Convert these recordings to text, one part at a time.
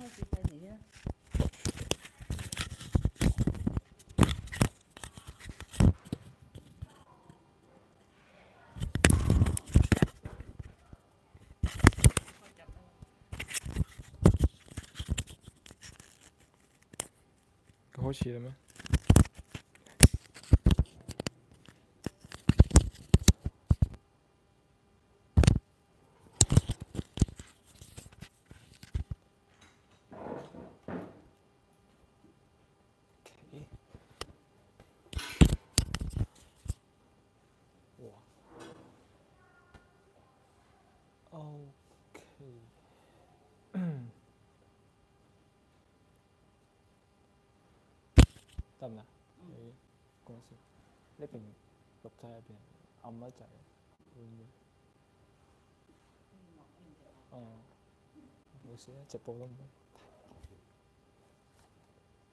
開始計時先啦。開始啦咩？OK，得唔得？你講先，呢邊錄仔入邊暗一陣，會唔會？冇事啊，直播都唔會。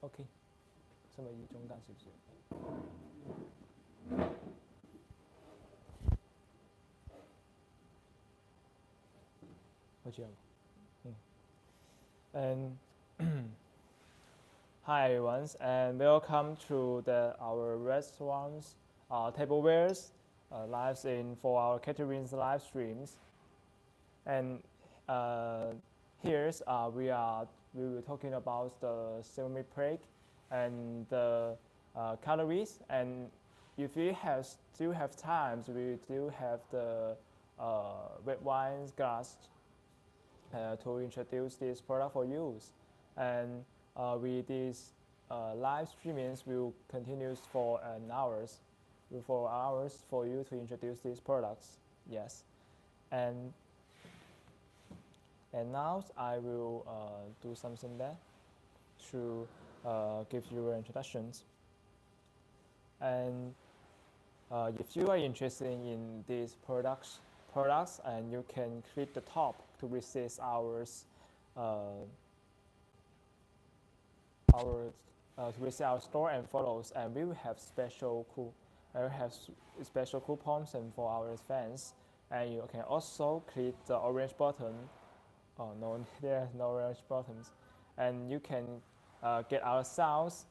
OK，使咪移中間少少？開始啦。And hi everyone, and welcome to our restaurants, tablewares, lives in for our caterings live streams. And here's we were talking about the semi break and the calories. And if we still have time, we still have the red wine glass to introduce this product for use. And with these live streamings will continue for hours for you to introduce these products. Yes, and now I will do something there to give you introductions. And if you are interested in these products, and you can click the top to receive our store and photos, and we will have special coupons and for our fans. And you can also click the orange button. Oh no, there are no orange buttons, and you can get our sales.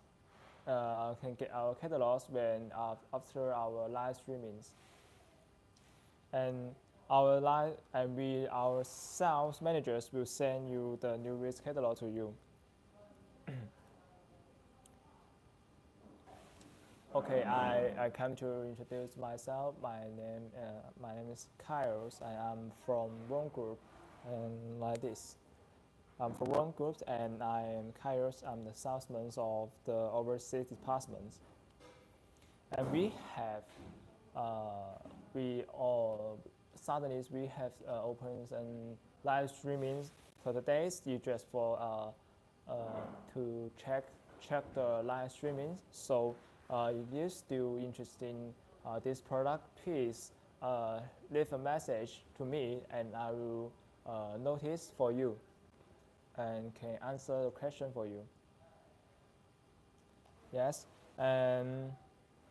Can get our catalogs when after our live streamings. And our sales managers will send you the newest catalog to you. Okay, I come to introduce myself. My name is Kairos, and I'm from rongroup, and like this. I'm from rongroup, and I am Kairos. I'm the salesman of the overseas departments. And we have suddenly we have opens and live streamings for the days. You just for to check the live streamings. So if you're still interested in this product, please leave a message to me, and I will notice for you and can answer the question for you. Yes, and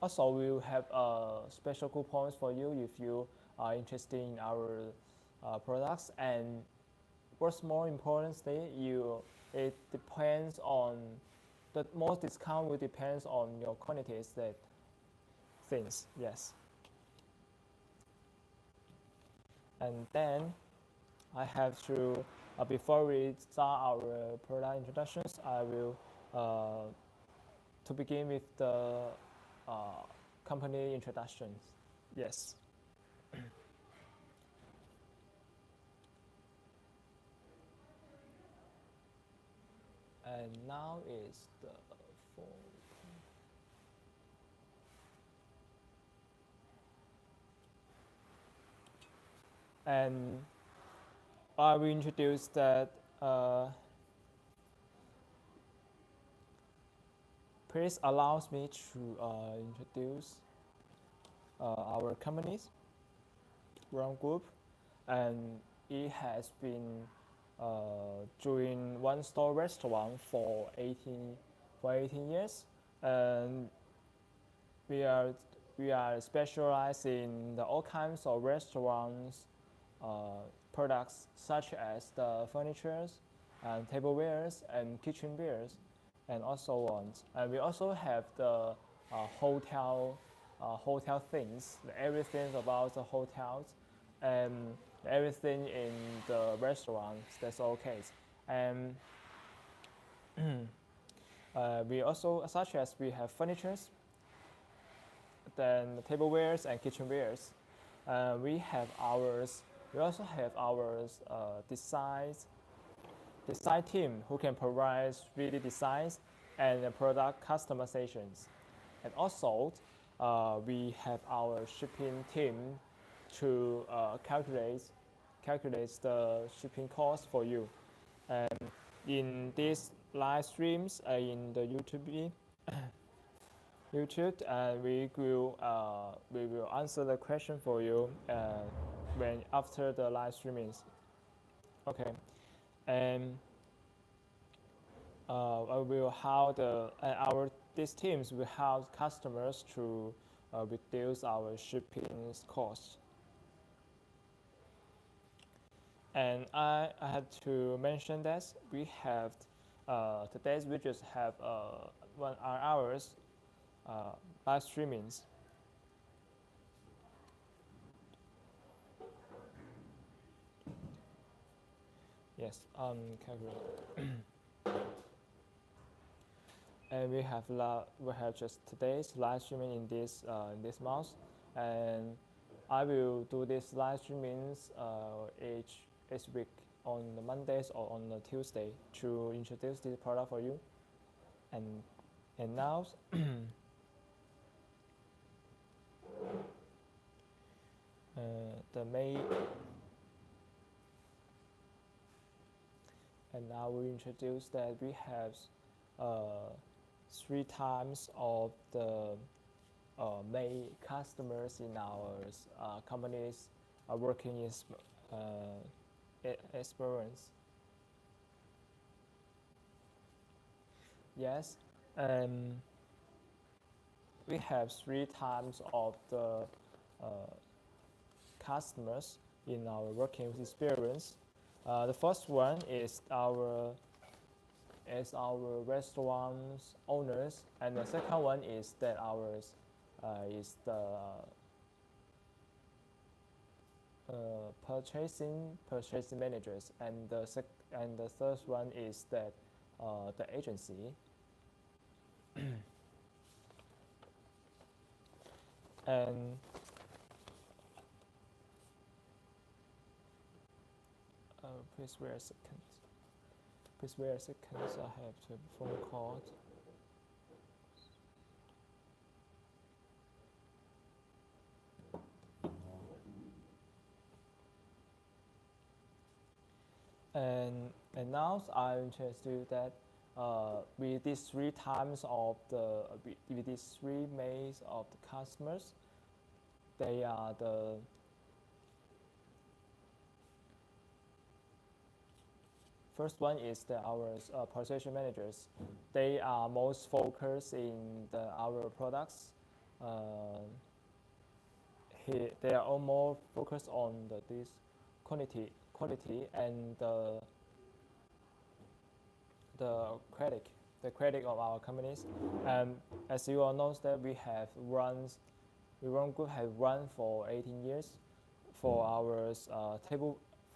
also we will have special coupons for you if you are interested in our products. And what's more importantly, it depends on the most discount will depends on your quantities that things. Yes. And then I have to before we start our product introductions, I will to begin with the company introductions. Yes. And now is the phone. And I will introduce that. Please allows me to introduce our companies, rongroup, and it has been doing one-store restaurant for 18 years, and we are specialized in all kinds of restaurants products such as the furnitures, and tablewares and kitchenwares, and also on. And we also have the hotel things, everything about the hotels, and everything in the restaurants. That's okay. And we also, such as we have furnitures, then tablewares and kitchenwares. We have ours. We also have our design team who can provide 3D designs and product customizations. And also, we have our shipping team to calculate the shipping cost for you. And in these live streams in the YouTube, we will answer the question for you when after the live streaming. Okay, and will how these teams will help customers to reduce our shipping costs. And I had to mention that we have today we just have 1 hours live streamings. Yes, and we have just today's live streaming in this month, and I will do this live streamings each week on the Mondays or on the Tuesday to introduce this product for you. And now the main. And now we introduce that we have 3 times of the main customers in our company's working experience. Yes, we have 3 times of the customers in our working experience. The first one is our restaurant's owners, and the second one is that ours is the purchasing managers, and the third one is that the agency. And please wait a second. Please wait a second. I have to phone call. And now I introduce that with these 3 times of with these 3 mains of the customers, they are the first one is our purchasing managers. They are most focused in our products. They are all more focused on this quality and the credit of our companies. And as you all know, that we rongroup have run for 18 years for our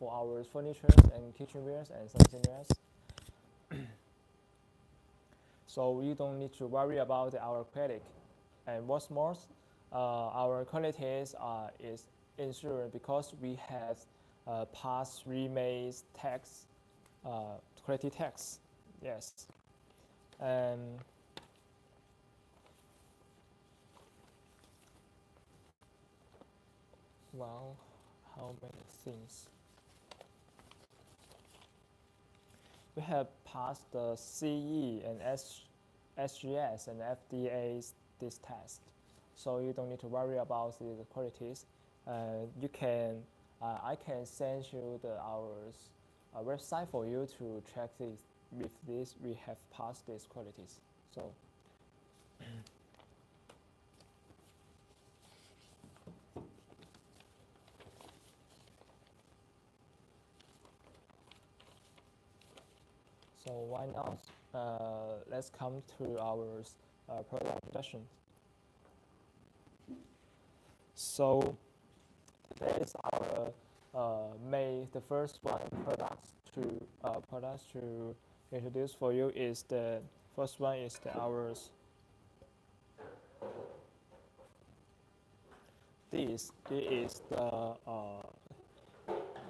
for our furniture and kitchenwares and something else. So you don't need to worry about our credit. And what's more, our quality is ensured because we have passed 3 main tax, quality tax. Yes. And wow, how many things? We have passed the CE and SGS and FDA's this test, so you don't need to worry about the qualities. You can, I can send you our website for you to check this. With this, we have passed these qualities. So. So why not? Let's come to our product introduction. So today is our the first one products to introduce for you is the first one is ours. This is the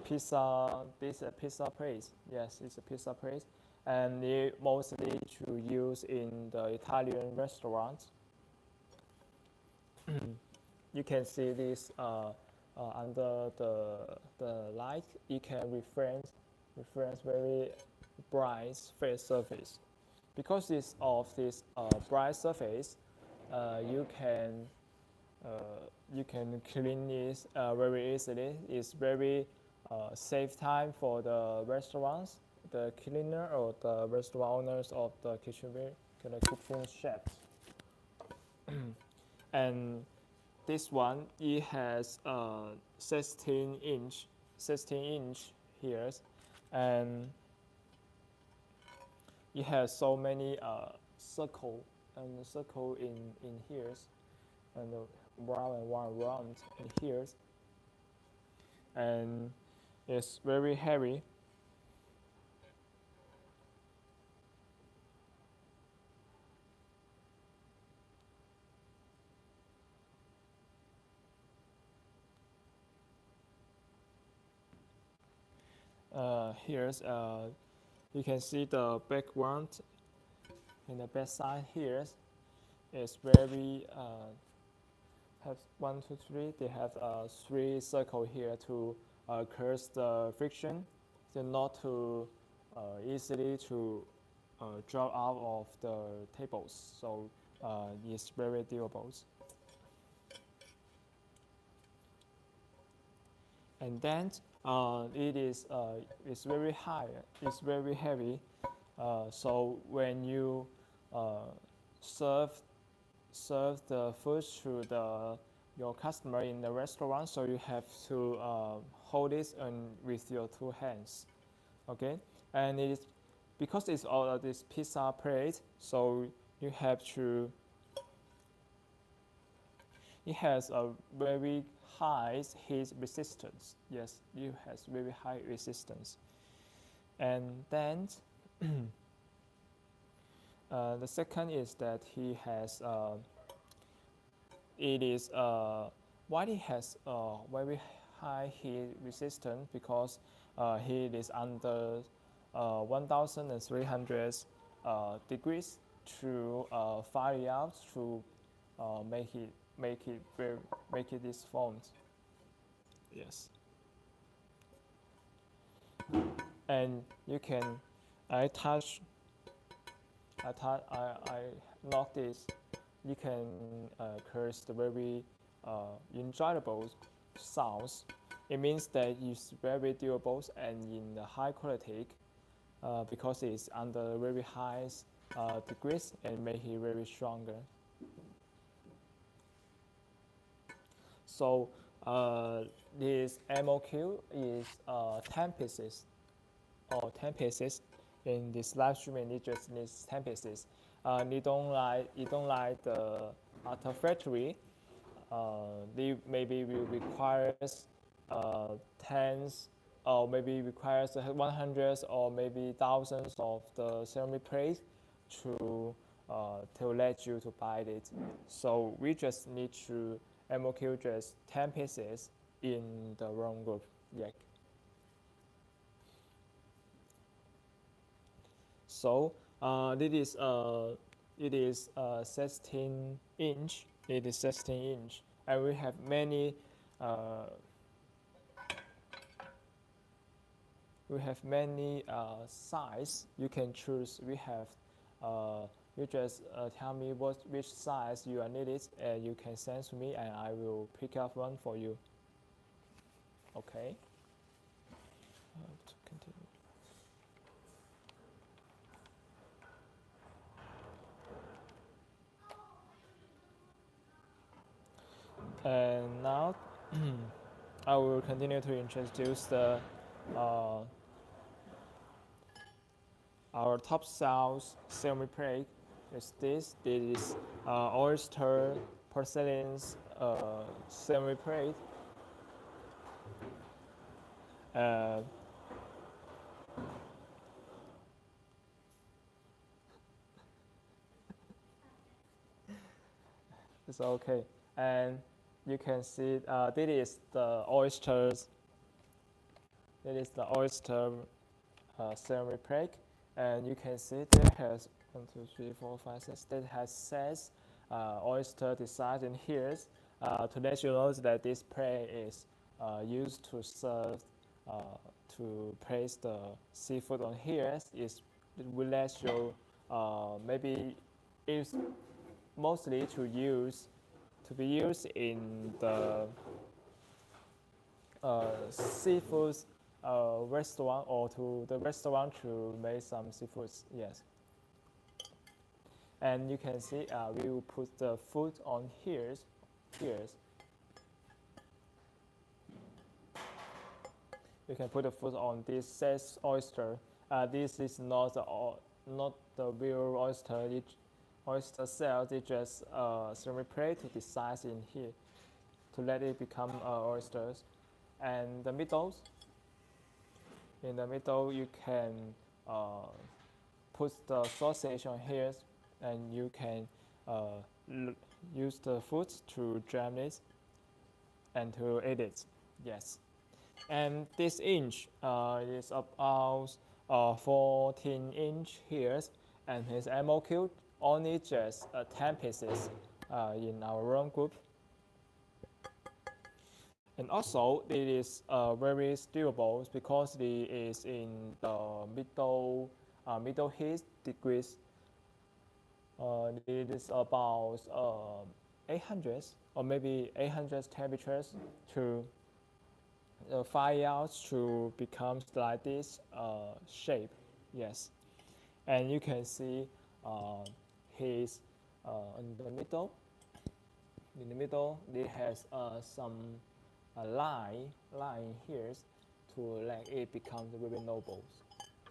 pizza. This is a pizza place. Yes, it's a pizza place, and it mostly to use in the Italian restaurants. You can see this under the light. You can reference very bright face surface. Because of this bright surface, you can clean this very easily. It's very save time for the restaurants, the cleaner or the restaurant owners of the kitchen chefs. And this one, it has 16 inch here, and it has so many circle in here, and one round in here, and it's very heavy. Here's you can see the background and the back side here is very have 1, 2, 3. They have 3 circle here to curse the friction, so not to easily to drop out of the tables. So it's very durable. And then it's very high, it's very heavy. So when you serve the food to your customer in the restaurant, so you have to hold it with your 2 hands, okay? And it is because it's all this pizza plate, so you have to. It has a very high heat resistance. Yes, it has very high resistance. And then the second is that he has why it has very high heat resistance, because heat is under 1,300 degrees to fire out to make it this formed. Yes. And you can I knock this. You can curse the very enjoyable sounds. It means that it's very durable and in the high quality, because it's under very high degrees and make it very stronger. So this MOQ is 10 pieces, or 10 pieces. In this live streaming, it just needs 10 pieces. You don't like the auto factory. They maybe will requires tens, or maybe requires 100s or maybe thousands of the ceramic plates to let you to buy it. So we just need to MOQ just 10 pieces in the rongroup yak. So it is 16 inch. It is 16 inch, and we have many. We have many size you can choose. We have you just tell me which size you are needed, and you can send to me, and I will pick up one for you. Okay. To continue. And now I will continue to introduce the our top sales ceramic plate is this. This is oyster porcelain ceramic plate. It's okay. And you can see this is the oysters. This is the oyster ceramic plate, and you can see that has 1, 2, 3, 4, 5, 6. That has 6 oyster designs in here to let you know that this plate is used to serve to place the seafood on here. It will let you maybe it's mostly to be used in the seafood restaurant or to the restaurant to make some seafoods. Yes. And you can see we will put the food on here. You can put the food on this says oyster. This is not the real oyster. Oyster cells. It just ceramic plate to the size in here to let it become oysters. And the middle. In the middle, you can put the sausage on here, and you can use the food to jam it and to eat it. Yes. And this inch is about 14 inch here, and his MOQ only just 10 pieces in our rongroup. And also, it is very stable because it is in the middle heat degrees. It is about 800 or maybe 800 temperatures to 5 hours to become like this shape. Yes, and you can see his in the middle. In the middle, it has some line here to let it become very noble.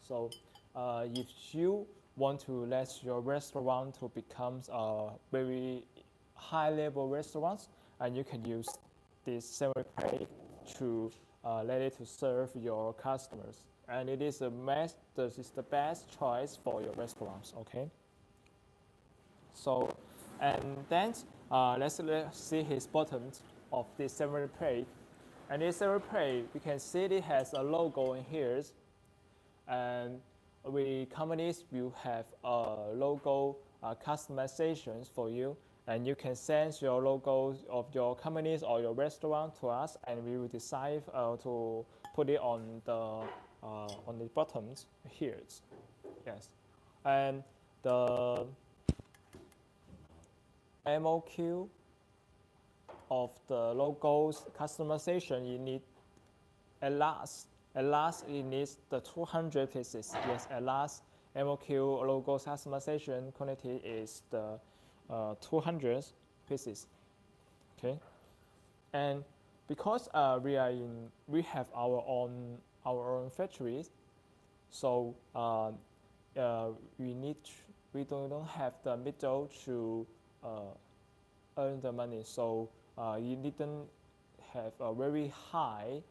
So if you want to let your restaurant to become a very high level restaurant, and you can use this ceramic plate to let it to serve your customers, and it is the best choice for your restaurants. Okay. So, and then let's see his bottoms of this ceramic plate. And this ceramic plate, we can see it has a logo in here, and companies will have logo customizations for you, and you can send your logos of your companies or your restaurant to us, and we will decide to put it on the bottoms here. Yes, and the MOQ of the logos customization, you need at last it needs the 200 pieces. Yes, at last MOQ logo customization quantity is the 200 pieces. Okay, and because we have our own factories, so we don't have the middle to earn the money. So you didn't have a very high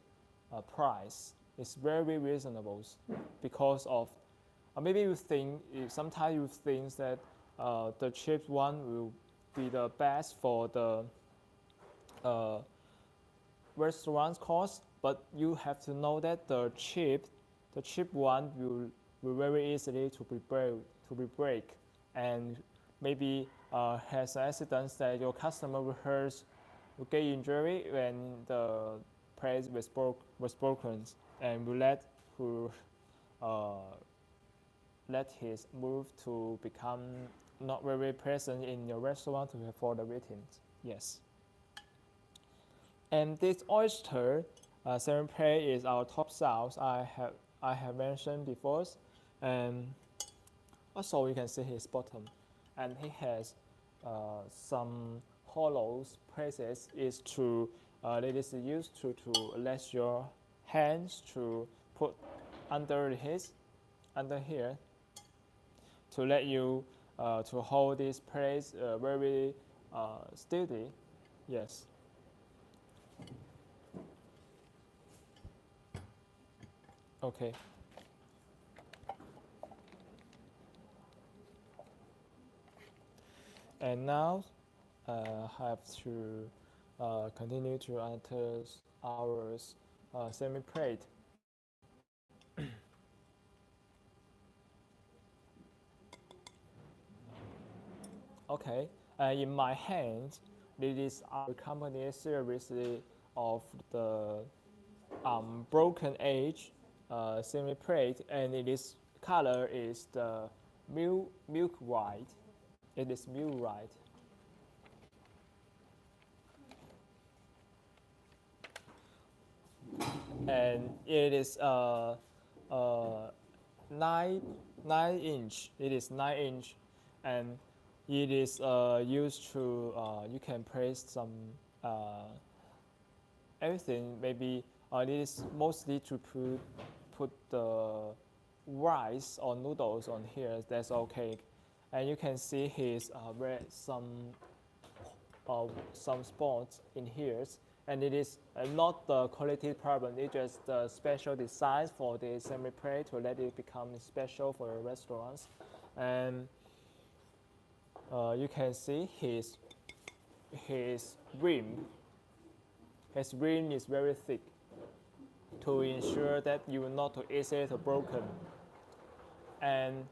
price. It's very reasonable because of maybe you think sometimes you think that the cheap one will be the best for the restaurant cost, but you have to know that the cheap one will very easily to be break, and maybe has an accident that your customer will get injury when the plate was broken, and will let his move to become not very present in your restaurant for the ratings. Yes. And this oyster ceramic plate is our top sales. I have mentioned before, and also you can see his bottom, and he has some hollow places. It is used to let your hands to put under here, to let you to hold this place very steady. Yes. Okay. And now have to continue to enter our semi-plate. Okay, in my hand, this is our company series of the broken edge semi-plate, and its color is the milk white. It is milk white. And it is 9 inch. It is 9 inch, and it is used to you can place some everything. Maybe it is mostly to put the rice or noodles on here. That's okay, and you can see his some spots in here, and it is not the quality problem. It's just the special design for the semi-plate to let it become special for your restaurants. And you can see his rim. His rim is very thick to ensure that you will not too easily to broken. And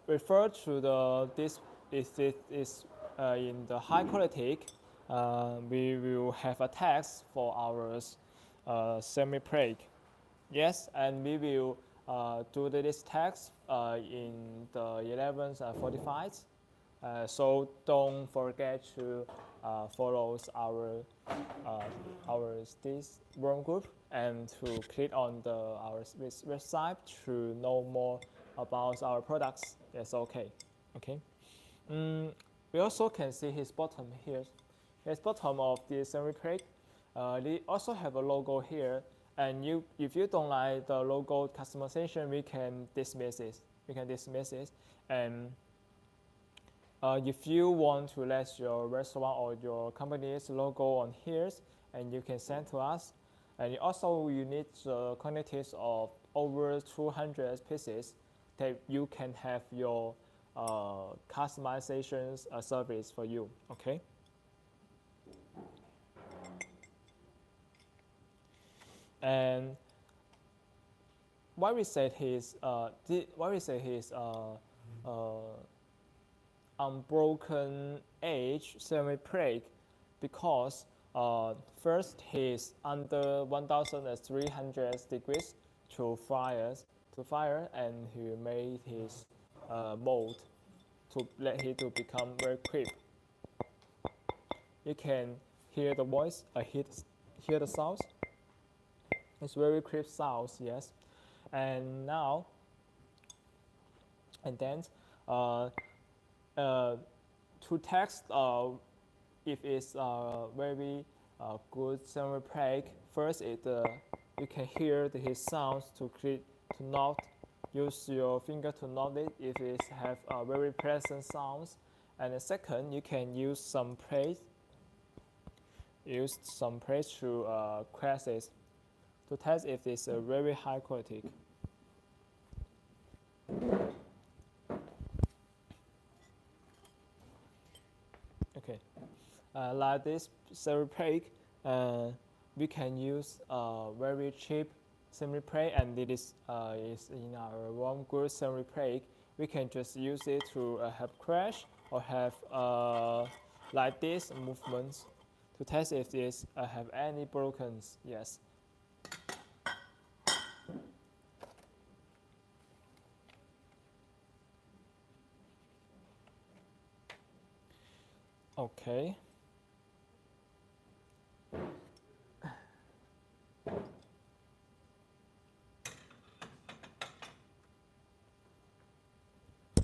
refer to this is in the high quality. We will have a text for our semi-plate. Yes, and we will do this text in the 11:45. So don't forget to follow this rongroup and to click on our website to know more about our products. That's okay. Okay. We also can see his bottom here. His bottom of the semi-plate. They also have a logo here, and if you don't like the logo customization, we can dismiss it. And if you want to let your restaurant or your company's logo on here, and you can send to us. And also you need the quantities of over 200 pieces that you can have your customizations service for you. Okay. And why we say his unbroken edge semi-plate, because first he's under 1,300 degrees to fire, and he made his mold to let it to become very crisp. You can hear the voice, hear the sounds. It's very crisp sounds, yes. And now, and then to test if it's very good semi-plate, first you can hear his sounds to not use your finger to note it if it have very pleasant sounds. And the second, you can use some plate to crash it to test if it's a very high quality. Okay, like this semi-plate, we can use very cheap semi-plate, and it is in our rongroup semi-plate. We can just use it to have crash or have like this movements to test if this have any brokens. Yes. Okay.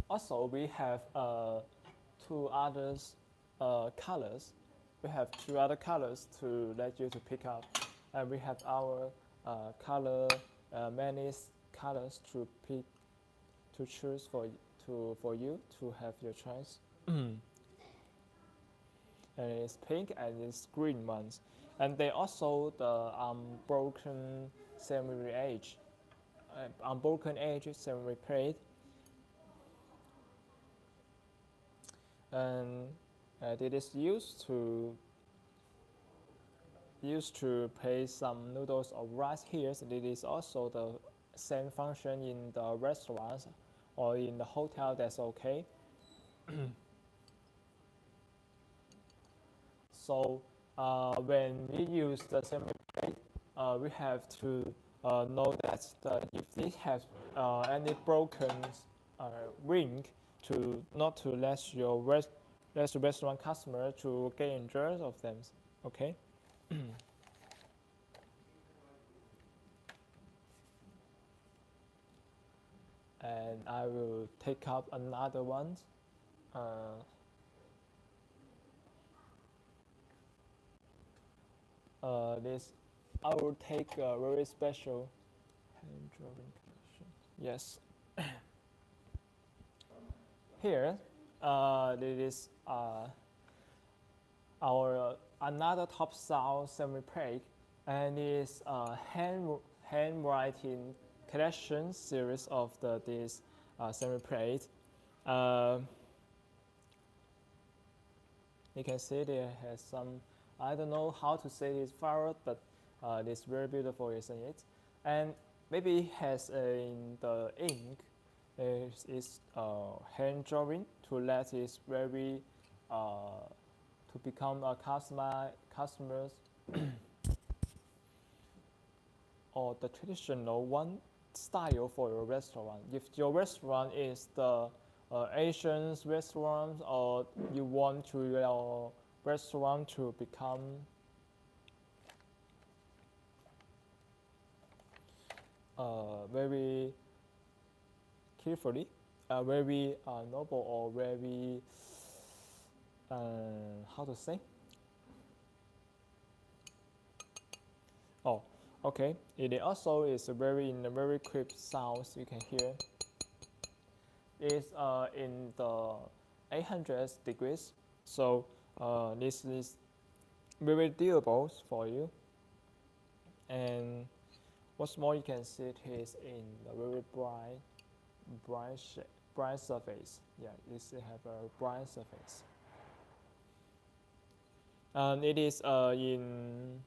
Also, we have two other colors. We have two other colors to let you to pick up, and we have our many colors to choose for you to have your choice. And it's pink and it's green ones, and they also the unbroken ceramic edge, unbroken edge ceramic plate, and it is used to place some noodles or rice here. So it is also the same function in the restaurants or in the hotel. That's okay. So when we use the ceramic plate, we have to know that if it has any broken ring, to not to let your restaurant customer to get injured of them. Okay. And I will take up another one. This I will take a very special hand drawing collection. Yes. Here, this is our another top style semi-plate, and is a handwriting collection series of this semi-plate. You can see there has some, I don't know how to say this flower, but it's very beautiful, isn't it? And maybe it has in the ink is hand drawing to let it very to become a customers or the traditional one style for your restaurant. If your restaurant is the Asian restaurant, or you want to your restaurant to become very carefully, very noble, or very how to say? Oh, okay. It also is in a very crisp sounds you can hear. It's in the 800 degrees, so this is very doable for you. And what's more, you can see it is in a very bright surface. Yeah, this have a bright surface. And it is in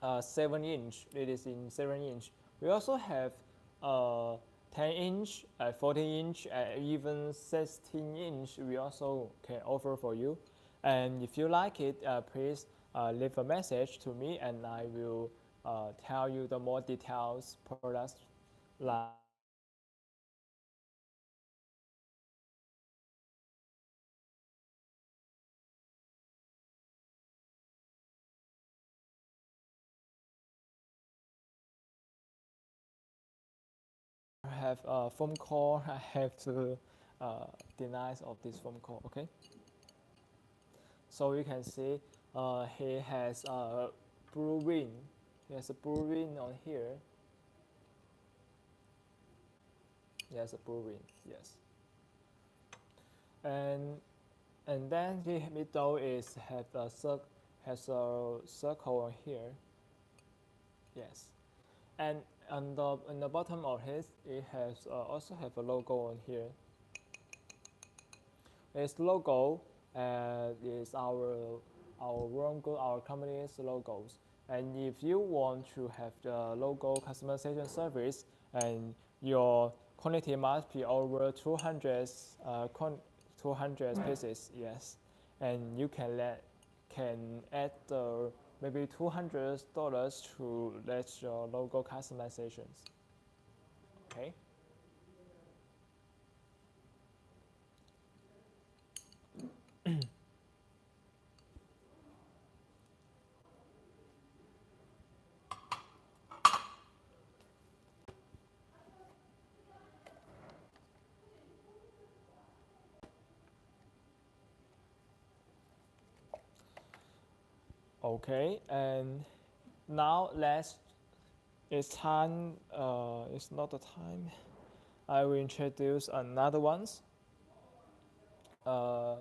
7-inch. It is in 7-inch. We also have 10-inch, 14-inch, even 16-inch. We also can offer for you. And if you like it, please leave a message to me, and I will tell you the more details products like. I have a phone call. I have to deny of this phone call. Okay. So you can see he has a blue wing. He has a blue wing on here. He has a blue wing. Yes. And then the middle is has a circle on here. Yes. And on the bottom of it has also have a logo on here. Its logo is our rongroup, our company's logos. And if you want to have the logo customization service, and your quantity must be over 200 pieces, yes, and you can add maybe $200 to let your logo customizations. Okay. Okay, and now it's time. It's not the time. I will introduce another ones. Now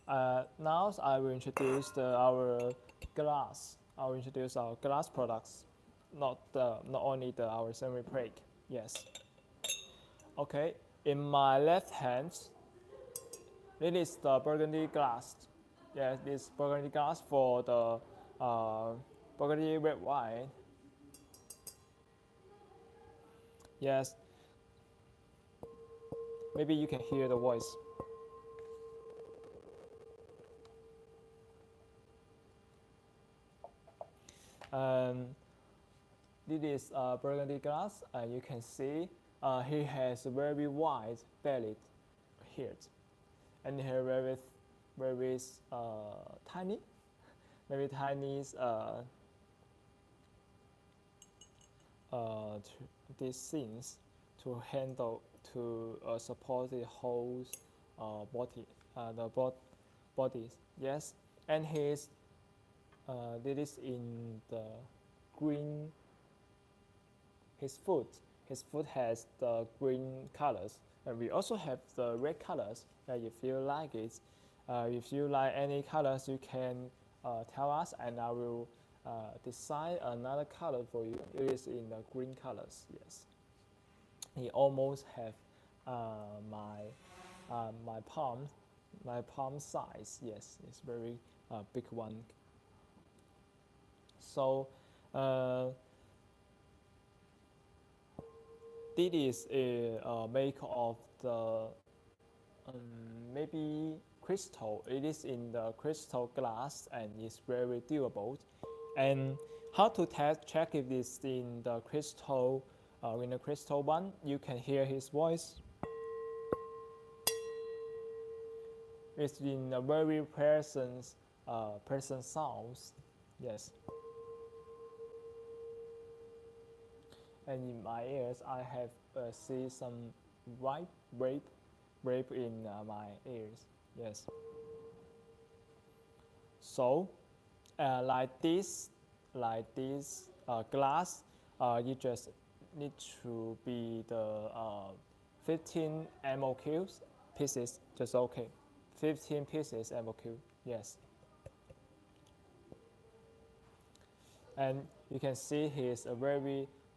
I will introduce our glass. I will introduce our glass products, not only our ceramic plate. Yes. Okay. In my left hand, it is the burgundy glass. Yes, this burgundy glass for the burgundy red wine. Yes. Maybe you can hear the voice. This is burgundy glass, and you can see he has a very wide belly here, and here very tiny, very tiny these things to handle to support the whole body, bodies. Yes, and his this is in the green. His foot has the green colors, and we also have the red colors. If you like it, if you like any colors, you can tell us, and I will decide another color for you. It is in the green colors. Yes, he almost have my palm size. Yes, it's very big one. So. This is a make of the maybe crystal. It is in the crystal glass and it's very durable. And how to check if it's in the crystal one? You can hear his voice. It's in a very pleasant sounds. Yes. And in my ears, I have see some white grape in my ears. Yes. So, like this glass, you just need to be the 15 MOQs pieces, just okay. 15 pieces MOQ. Yes. And you can see he's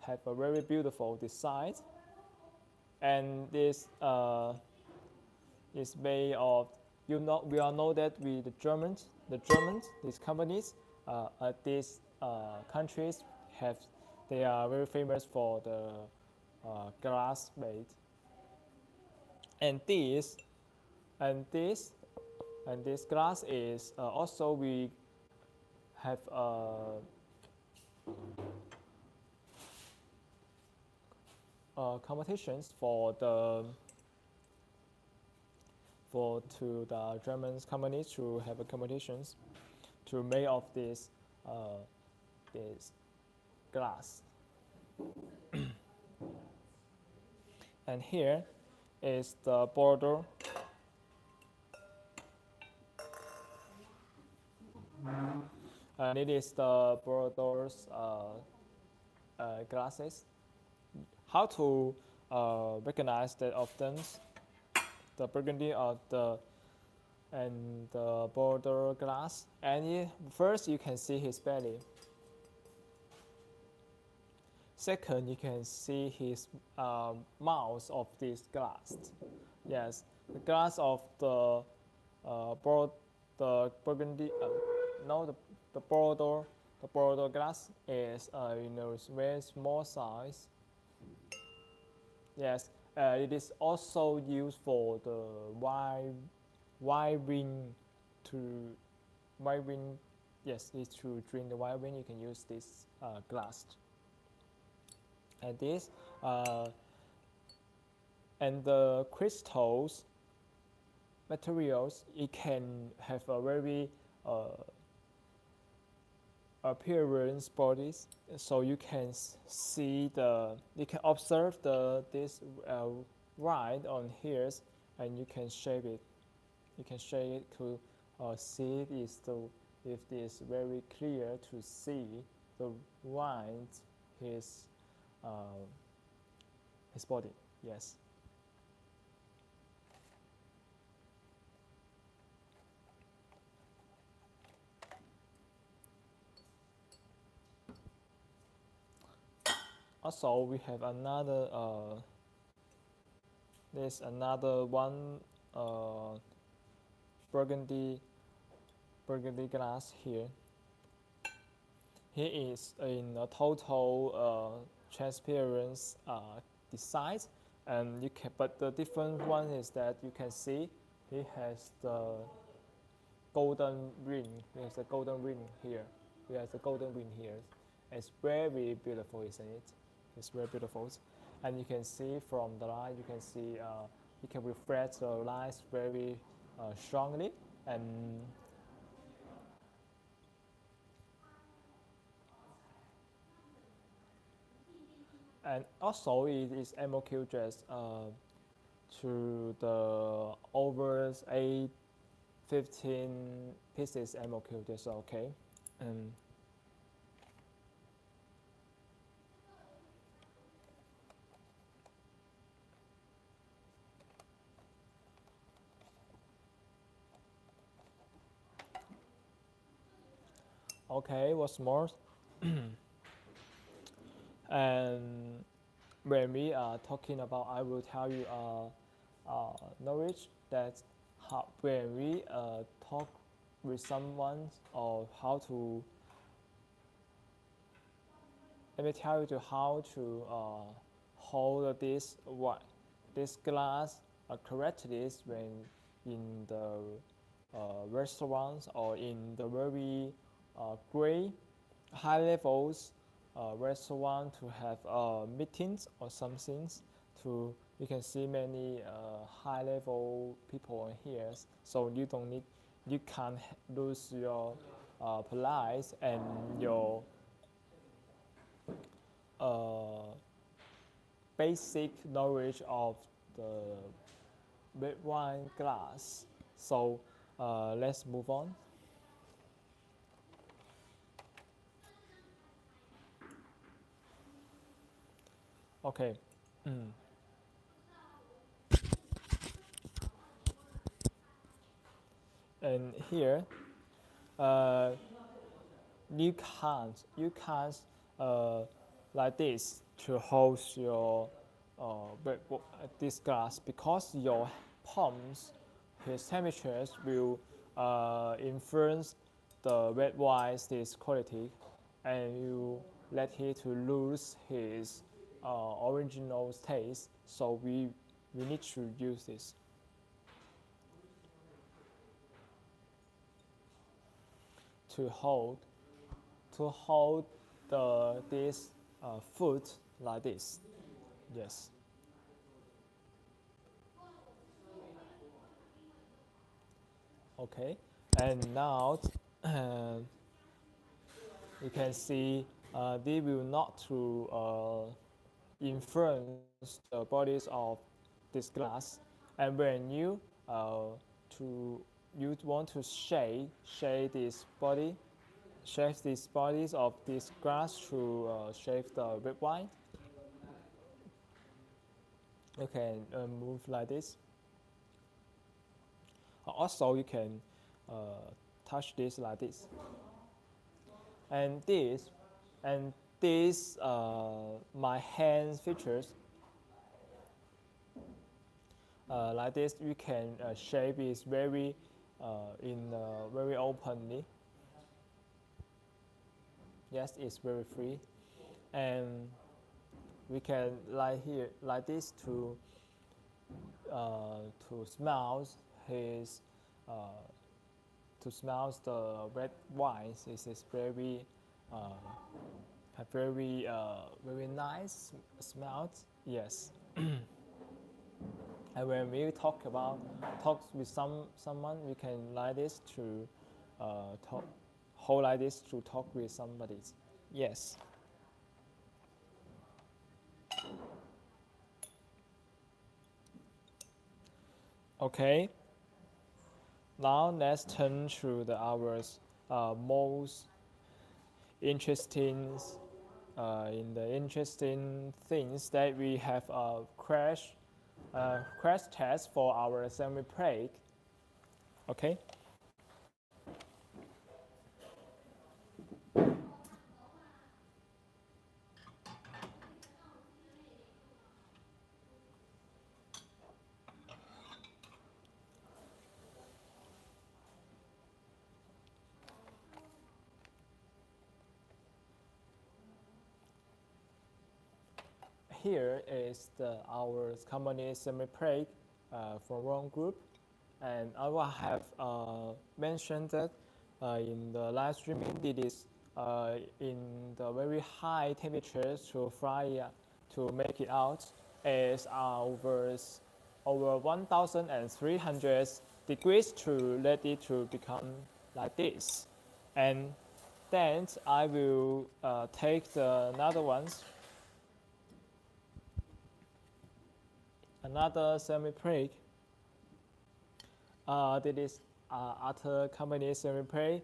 have a very beautiful design, and this is made of we all know that the Germans these companies these countries they are very famous for the glass made, and this glass is also we have competitions to the German companies to have a competitions to make of this glass. And here is the border. And it is the borders glasses. How to recognize that of them, the burgundy or the border glass. And first you can see his belly. Second, you can see his mouth of this glass. Yes, the glass of the burgundy. No, the border glass is very small size. Yes, it is also used for the wine. Yes, it's to drink the wine. You can use this glass. And this and the crystals materials, it can have a very appearance bodies, so you can see you can observe this right on here, and you can shape it. You can shape it to see if it is very clear to see the right his his body. Yes. Also, we have another. There's another one burgundy glass here. Here is in a total transparent design, and you can. But the different one is that you can see he has the golden ring. He has a golden ring here. He has a golden ring here. It's very beautiful, isn't it? It's very beautiful, and you can see from the light. You can see you can reflect the lights very strongly, and also it is MOQ just to the over 15 pieces MOQ just okay. And okay, what's more? And when we are talking about, I will tell you knowledge that when we talk with someone or how to, let me tell you to how to hold this glass correctly when in the restaurants or in the very great high levels restaurant to have meetings or something. To you can see many high level people here, so you can't lose your polite and your basic knowledge of the red wine glass. So let's move on. Okay. And here, you can't like this to hold your this glass, because your palms, his temperatures will influence the red wine's this quality, and you let him to lose his original taste. So we need to use this to hold this food like this. Yes. Okay. And now you can see they will not to influence the bodies of this glass. And when you you want to shade this body, shave these bodies of this glass to shave the red wine. You can move like this. Also, you can touch this like this, and this my hand features like this. You can shape it very very openly. Yes, it's very free, and we can like this to smell his to smell the red wine. This is very very nice smell. Yes. And when we talk with someone, we can like this to hold like this to talk with somebody. Yes. Okay. Now let's turn to our most interesting in the interesting things that we have a crash test for our assembly plate. Okay. Here is our company assembly plate from rongroup, and I will have mentioned that in the live streaming, it is in the very high temperatures to fry to make it out is over 1,300 degrees to let it to become like this, and then I will take another semi-plate. That is other company semi-plate.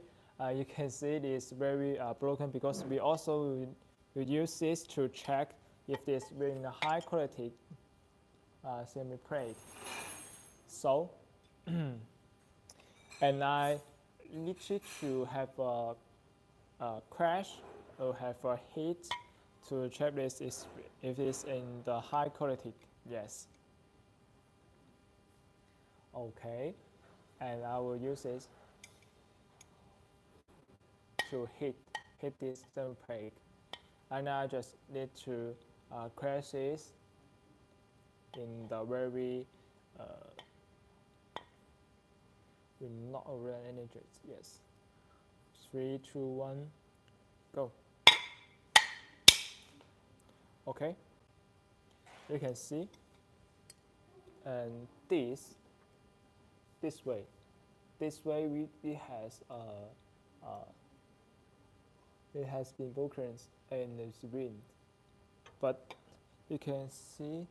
You can see it is very broken because we also will use this to check if it's in a high quality semi-plate. So, and I need to have a crash or have a heat to check this if it's in the high quality. Yes. Okay, and I will use this to hit this plate, and I just need to crash this in the very will not overrun energy. Yes. 3, 2, 1, go. Okay. You can see, and this way it has been broken in the wind, but you can see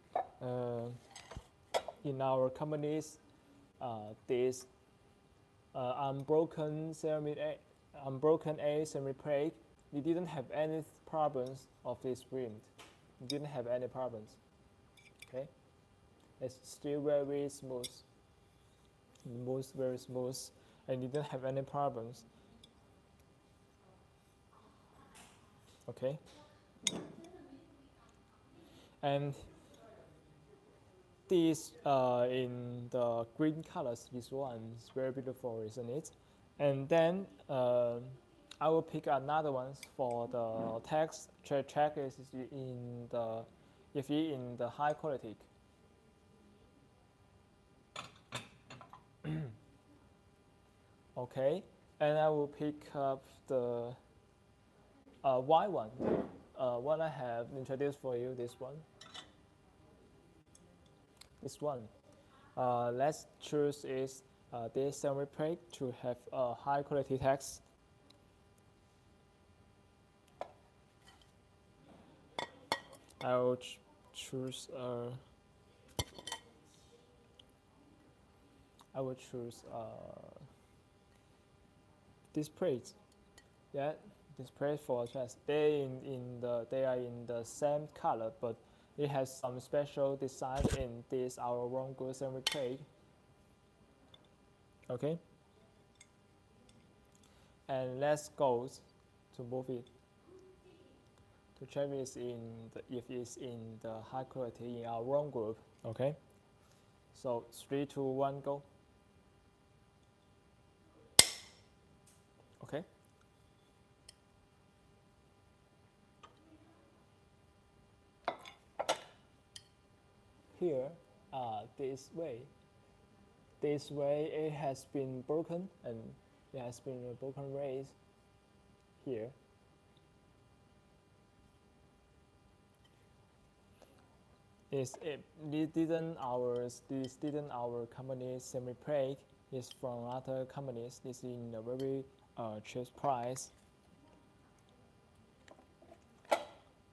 in our company's this unbroken A ceramic plate, we didn't have any problems of this wind. We didn't have any problems. Okay, it's still very smooth. Moves very smooth, and didn't have any problems. Okay, and this in the green colors, this one is very beautiful, isn't it? And then I will pick another ones for the text. Check is in the if it in the high quality. Okay, and I will pick up the white one. What I have introduced for you, this one. This one. Let's choose is this ceramic plate to have a high quality text. I will choose. I will choose this plate. Yeah, this plate for chest. They are in the same color, but it has some special design in this our rongroup ceramic plate. Okay. And let's go to move it to check if it's in the high quality in our rongroup. Okay. So 3, 2, 1, go. Okay. Here, this way it has been broken, and it has been a broken raise here. This didn't our company semi plate. It's from other companies. This is in a very cheap price.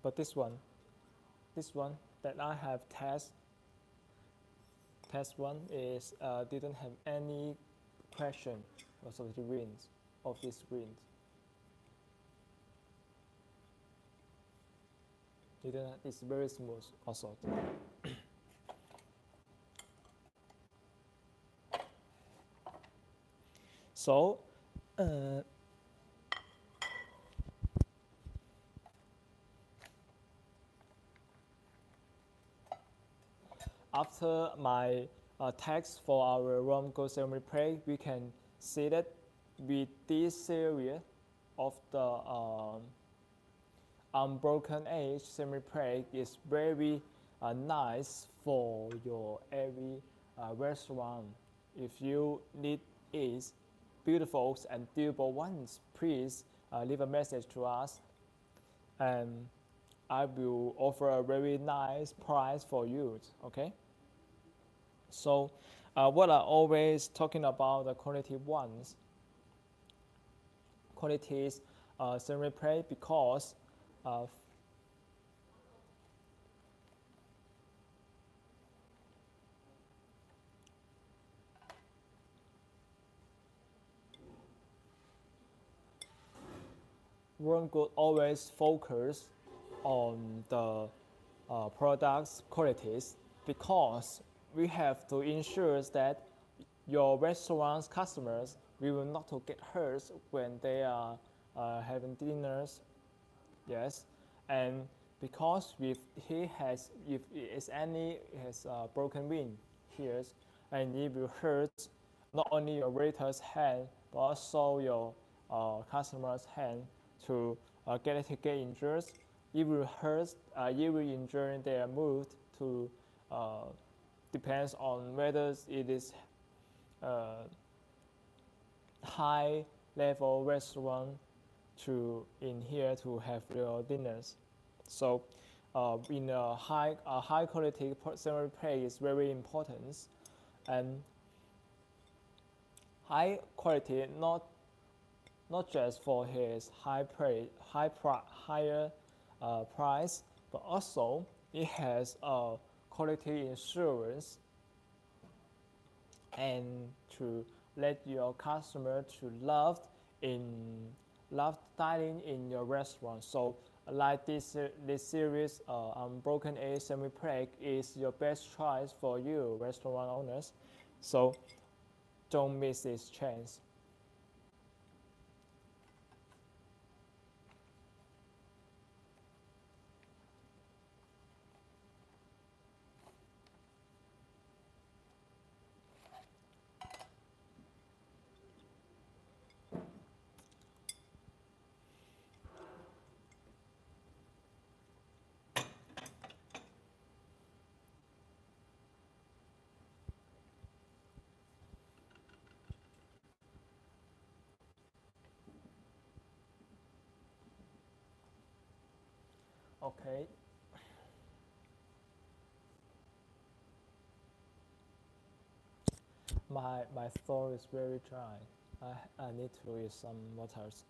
But this one that I have test one is didn't have any question of the wind of this wind. It's very smooth also. So, after my text for our rongroup ceremony prayer, we can see that with this series of the unbroken age ceremony prayer is very nice for your every restaurant. If you need it, beautiful and durable ones, please leave a message to us, and I will offer a very nice price for you. Okay. So, what I always talking about the quality ones. Qualities ceremony prayer because rongroup always focus on the products qualities because we have to ensure that your restaurant's customers will not to get hurt when they are having dinners. Yes, and because if any has broken wing here, and it will hurt not only your waiter's hand but also your customer's hand to get injured. It will hurt. It will injure their mood to depends on whether it is high level restaurant to in here to have your dinners. So in a high quality ceremony prayer is very important, and high quality not just for his higher price, but also it has a quality insurance and to let your customer to love dining in your restaurant. So like this series Unbroken Age Semi Prague is your best choice for you restaurant owners. So don't miss this chance. Okay. My throat is very dry. I need to use some waters.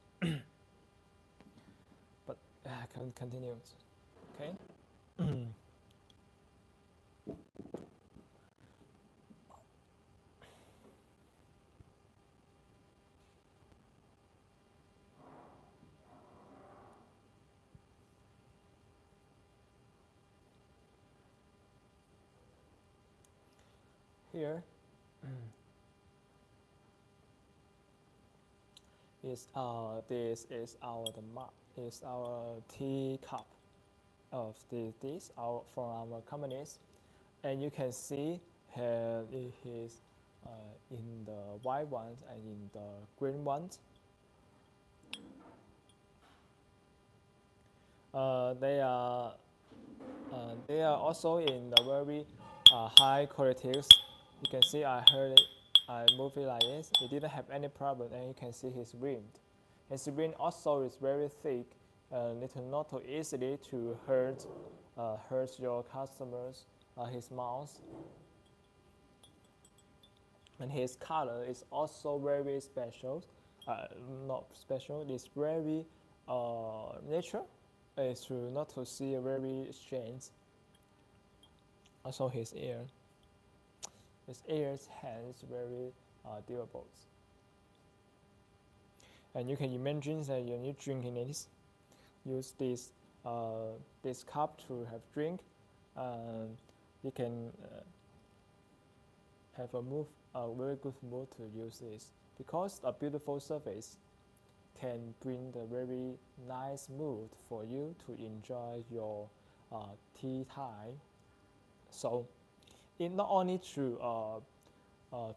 But I can continue. Okay. Here is this is our tea cup of this from our companies, and you can see here it is in the white ones and in the green ones. They are also in the very high qualities. You can see I moved it like this. It didn't have any problem, and you can see his rim. His rim also is very thick, it not too easily to hurt your customers. His mouth and his color is also very special. Not special. It's very natural. It's not to see very strange. Also his ear. His ears has very durable. And you can imagine that when you drinking it, use this this cup to have drink, you can have a very good mood to use this, because a beautiful surface can bring a very nice mood for you to enjoy your tea time. So it not only to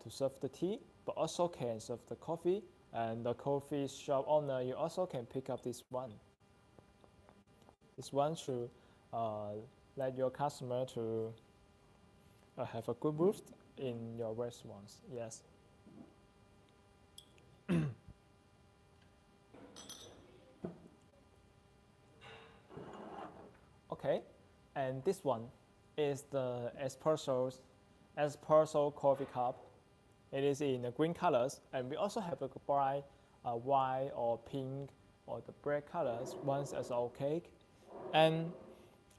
serve the tea, but also can serve the coffee, and the coffee shop owner, you also can pick up this one. This one to let your customer to have a good mood in your restaurants. Yes. Okay, and this one is the espresso coffee cup. It is in the green colors, and we also have a bright white or pink or the black colors. One's as okay, and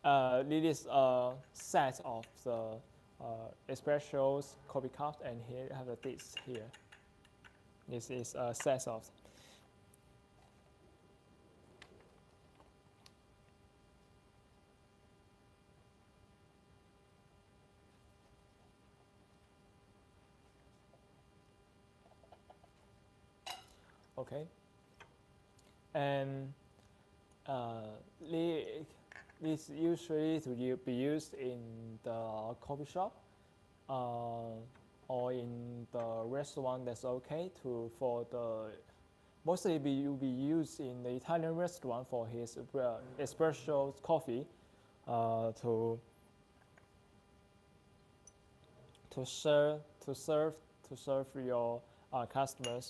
it is a set of the espresso coffee cups, and here I have this here. This is a set of. Okay, and this usually to be used in the coffee shop or in the restaurant. That's okay mostly will be used in the Italian restaurant for his espresso coffee to serve your customers.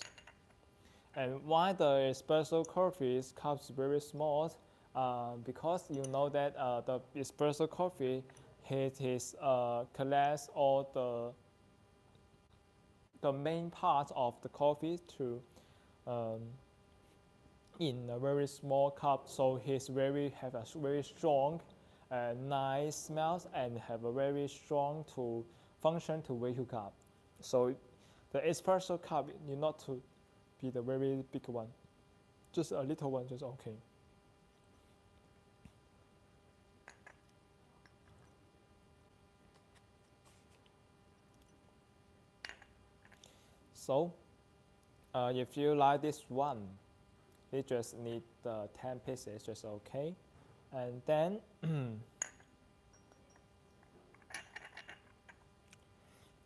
And why the espresso coffee cups very small? Because you know that the espresso coffee is collect all the main part of the coffee to in a very small cup, so have a very strong nice smells, and have a very strong to function to vacuum cup. So the espresso cup need not to be the very big one, just a little one, just okay. So if you like this one, you just need 10 pieces, just okay. And then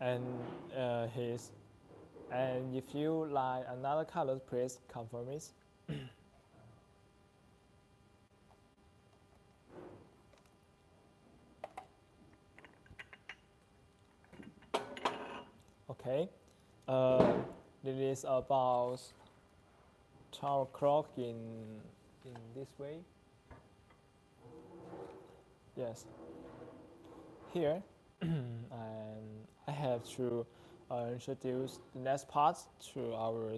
and if you like another color, please confirm it. Okay, it is about 12 o'clock in this way. Yes. Here, and I have to introduce the next part to our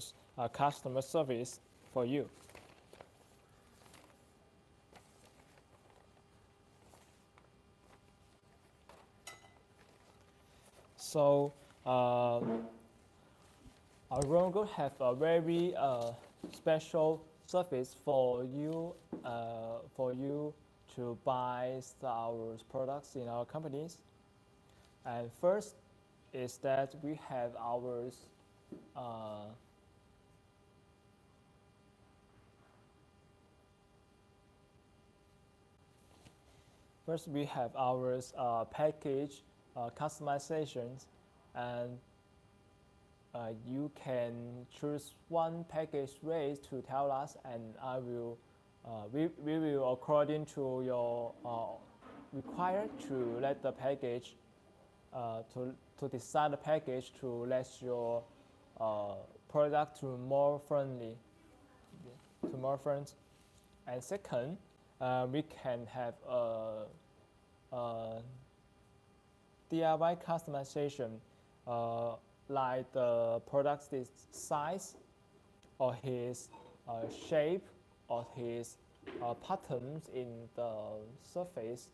customer service for you. So our rongroup have a very special service for you to buy our products in our companies. And first is that we have our package customizations, and you can choose one package rate to tell us, and we will, according to your required, to let the package to decide the package to let your product to more friendly, And second, we can have a DIY customization, like the product's size, or his shape, or his patterns in the surface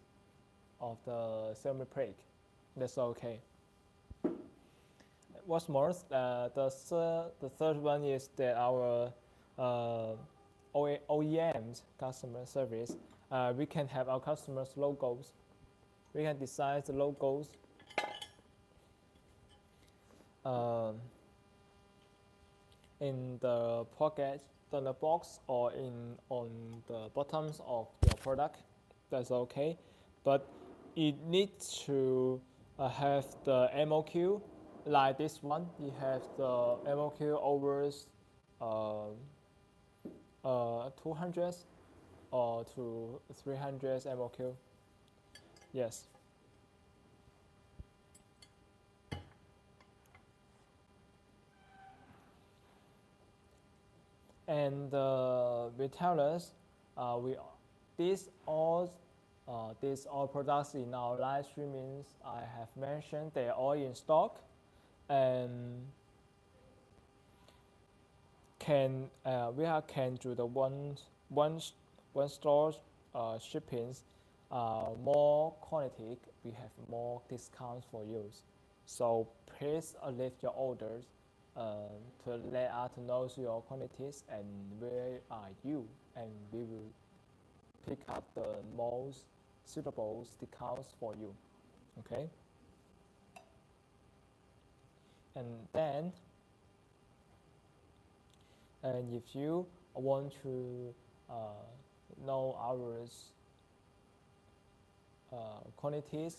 of the ceramic plate. That's okay. What's more, the third one is that our OEMs customer service we can have our customers' logos. We can design the logos in the pocket, on the box, or on the bottoms of your product. That's okay, but it needs to have the MOQ like this one. You have the MOQ over 200 or to 300 MOQ. Yes. And retailers, these all products in our live streamings I have mentioned, they're all in stock, and we can do the one store shippings, more quantity, we have more discounts for you. So please leave your orders to let us know your quantities and where are you, and we will pick up the most suitable discounts for you. Okay. And then, and if you want to know our quantities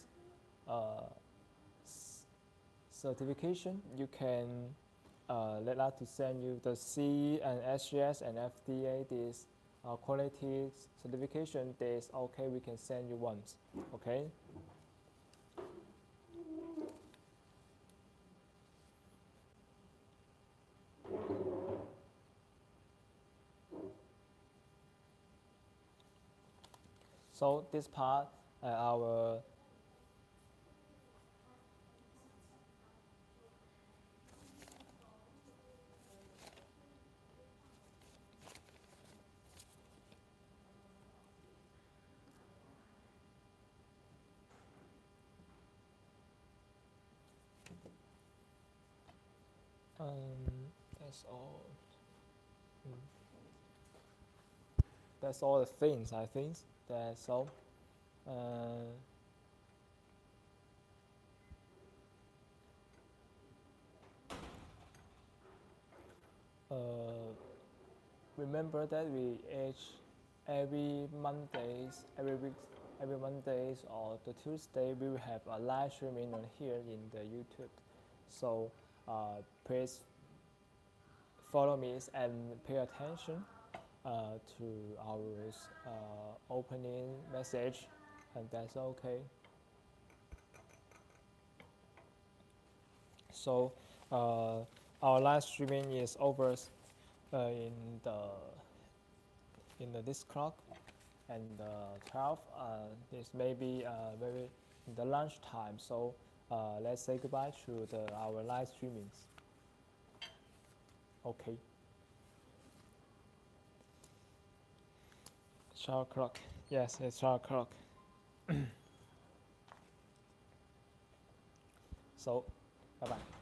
certification, you can let us to send you the C and SGS and FDA this quality certification. This okay, we can send you once. Okay. So this part, our that's all. That's all the things, I think. That's all. Remember that we every Mondays, every Mondays or the Tuesday, we will have a live streaming on here in the YouTube. So please follow me and pay attention to our opening message, and that's okay. So our live streaming is over in this clock, and 12. This may be very in the lunch time. So let's say goodbye to our live streamings. Okay. 12 o'clock. Yes, it's 12 o'clock. So, bye bye.